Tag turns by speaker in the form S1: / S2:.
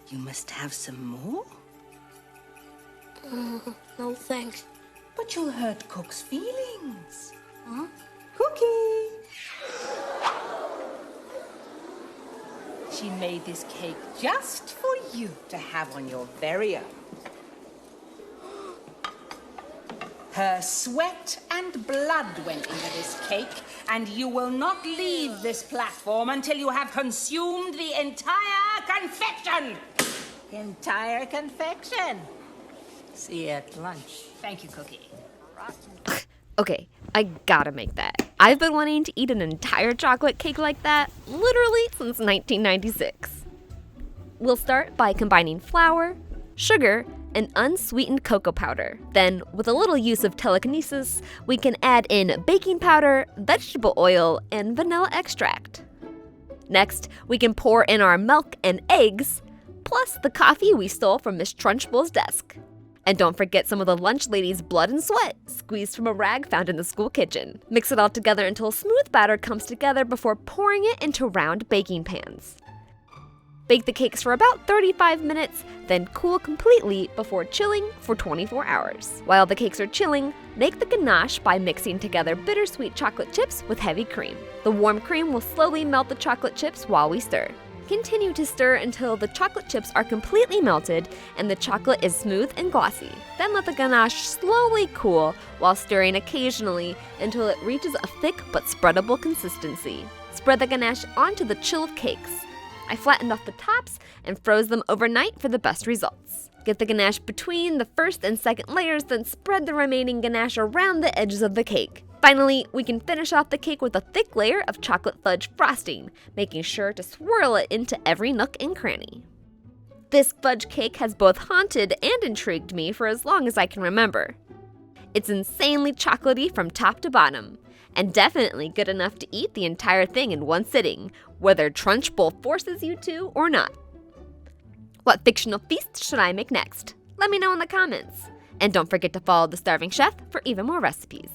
S1: You must have some more.
S2: No thanks.
S1: But you'll hurt Cook's feelings.
S2: Huh?
S1: Cookie! She made this cake just for you to have on your very own. Her sweat and blood went into this cake, and you will not leave this platform until you have consumed the entire confection.
S3: Entire confection. See you at lunch.
S1: Thank you, Cookie.
S4: Okay, I gotta make that. I've been wanting to eat an entire chocolate cake like that literally since 1996. We'll start by combining flour, sugar, and unsweetened cocoa powder. Then, with a little use of telekinesis, we can add in baking powder, vegetable oil, and vanilla extract. Next, we can pour in our milk and eggs, plus the coffee we stole from Miss Trunchbull's desk. And don't forget some of the lunch lady's blood and sweat, squeezed from a rag found in the school kitchen. Mix it all together until a smooth batter comes together before pouring it into round baking pans. Bake the cakes for about 35 minutes, then cool completely before chilling for 24 hours. While the cakes are chilling, make the ganache by mixing together bittersweet chocolate chips with heavy cream. The warm cream will slowly melt the chocolate chips while we stir. Continue to stir until the chocolate chips are completely melted and the chocolate is smooth and glossy. Then let the ganache slowly cool while stirring occasionally until it reaches a thick but spreadable consistency. Spread the ganache onto the chilled cakes. I flattened off the tops and froze them overnight for the best results. Get the ganache between the first and second layers, then spread the remaining ganache around the edges of the cake. Finally, we can finish off the cake with a thick layer of chocolate fudge frosting, making sure to swirl it into every nook and cranny. This fudge cake has both haunted and intrigued me for as long as I can remember. It's insanely chocolatey from top to bottom, and definitely good enough to eat the entire thing in one sitting, whether Trunchbull forces you to or not. What fictional feast should I make next? Let me know in the comments. And don't forget to follow The Starving Chef for even more recipes.